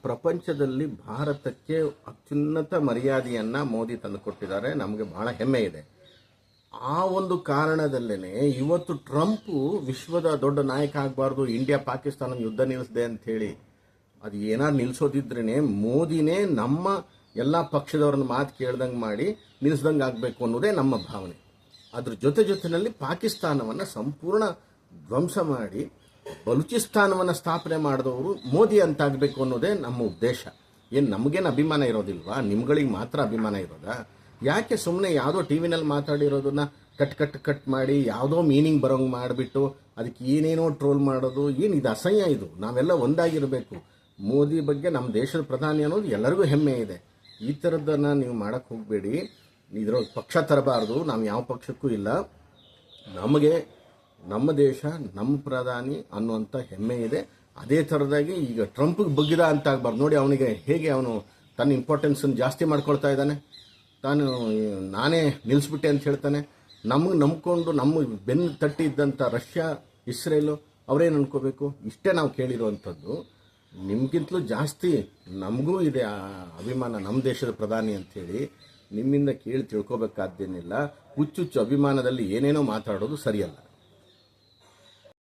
ಪ್ರಪಂಚದಲ್ಲಿ ಭಾರತಕ್ಕೆ ಅತ್ಯುನ್ನತ ಮರ್ಯಾದೆಯನ್ನು ಮೋದಿ ತಂದುಕೊಟ್ಟಿದ್ದಾರೆ. ನಮಗೆ ಬಹಳ ಹೆಮ್ಮೆ ಇದೆ. ಆ ಒಂದು ಕಾರಣದಲ್ಲೇ ಇವತ್ತು ಟ್ರಂಪ್ ವಿಶ್ವದ ದೊಡ್ಡ ನಾಯಕ ಆಗಬಾರ್ದು, ಇಂಡಿಯಾ ಪಾಕಿಸ್ತಾನ ಯುದ್ಧ ನಿಲ್ಲಿಸಿದೆ ಅಂಥೇಳಿ ಅದು ಏನಾದ್ರು ನಿಲ್ಲಿಸೋದಿದ್ರೇ ಮೋದಿನೇ ನಮ್ಮ ಎಲ್ಲ ಪಕ್ಷದವ್ರನ್ನ ಮಾತು ಕೇಳ್ದಂಗೆ ಮಾಡಿ ನಿಲ್ಲಿಸ್ದಂಗೆ ಆಗಬೇಕು ಅನ್ನೋದೇ ನಮ್ಮ ಭಾವನೆ. ಅದ್ರ ಜೊತೆಯಲ್ಲಿ ಪಾಕಿಸ್ತಾನವನ್ನು ಸಂಪೂರ್ಣ ಧ್ವಂಸ ಮಾಡಿ ಬಲೂಚಿಸ್ತಾನವನ್ನು ಸ್ಥಾಪನೆ ಮಾಡಿದವರು ಮೋದಿ ಅಂತಾಗಬೇಕು ಅನ್ನೋದೇ ನಮ್ಮ ಉದ್ದೇಶ. ಏನು ನಮಗೇನು ಅಭಿಮಾನ ಇರೋದಿಲ್ವಾ? ನಿಮ್ಗಳಿಗೆ ಮಾತ್ರ ಅಭಿಮಾನ ಇರೋದಾ? ಯಾಕೆ ಸುಮ್ಮನೆ ಯಾವುದೋ ಟಿ ವಿನಲ್ಲಿ ಮಾತಾಡಿರೋದನ್ನ ಕಟ್ ಮಾಡಿ ಯಾವುದೋ ಮೀನಿಂಗ್ ಬರೋಂಗೆ ಮಾಡಿಬಿಟ್ಟು ಅದಕ್ಕೆ ಏನೇನೋ ಟ್ರೋಲ್ ಮಾಡೋದು, ಏನು ಇದು ಅಸಹ್ಯ. ಇದು ನಾವೆಲ್ಲ ಒಂದಾಗಿರಬೇಕು. ಮೋದಿ ಬಗ್ಗೆ ನಮ್ಮ ದೇಶದ ಪ್ರಧಾನಿ ಅನ್ನೋದು ಎಲ್ಲರಿಗೂ ಹೆಮ್ಮೆ ಇದೆ. ಈ ಥರದ್ದನ್ನು ನೀವು ಮಾಡೋಕ್ಕೆ ಹೋಗಬೇಡಿ. ಇದರೊಳಗೆ ಪಕ್ಷ ತರಬಾರ್ದು. ನಾವು ಯಾವ ಪಕ್ಷಕ್ಕೂ ಇಲ್ಲ. ನಮಗೆ ನಮ್ಮ ದೇಶ, ನಮ್ಮ ಪ್ರಧಾನಿ ಅನ್ನುವಂಥ ಹೆಮ್ಮೆ ಇದೆ. ಅದೇ ಥರದಾಗಿ ಈಗ ಟ್ರಂಪ್ಗೆ ಬಗ್ಗಿದ ಅಂತ ಆಗಬಾರ್ದು. ನೋಡಿ ಅವನಿಗೆ ಹೇಗೆ ಅವನು ತನ್ನ ಇಂಪಾರ್ಟೆನ್ಸನ್ನು ಜಾಸ್ತಿ ಮಾಡ್ಕೊಳ್ತಾ ಇದ್ದಾನೆ. ತಾನು ನಾನೇ ನಿಲ್ಲಿಸ್ಬಿಟ್ಟೆ ಅಂತ ಹೇಳ್ತಾನೆ. ನಮಗೆ ನಂಬ್ಕೊಂಡು ನಮ್ಮ ಬೆನ್ನು ತಟ್ಟಿದ್ದಂಥ ರಷ್ಯಾ, ಇಸ್ರೇಲು ಅವರೇನು ಅನ್ಕೋಬೇಕು? ಇಷ್ಟೇ ನಾವು ಕೇಳಿರುವಂಥದ್ದು. ನಿಮಗಿಂತಲೂ ಜಾಸ್ತಿ ನಮಗೂ ಇದೆ ಅಭಿಮಾನ ನಮ್ಮ ದೇಶದ ಪ್ರಧಾನಿ ಅಂಥೇಳಿ. ನಿಮ್ಮಿಂದ ಕೇಳಿ ತಿಳ್ಕೊಬೇಕಾದ್ದೇನಿಲ್ಲ. ಹುಚ್ಚುಚ್ಚು ಅಭಿಮಾನದಲ್ಲಿ ಏನೇನೋ ಮಾತಾಡೋದು ಸರಿಯಲ್ಲ.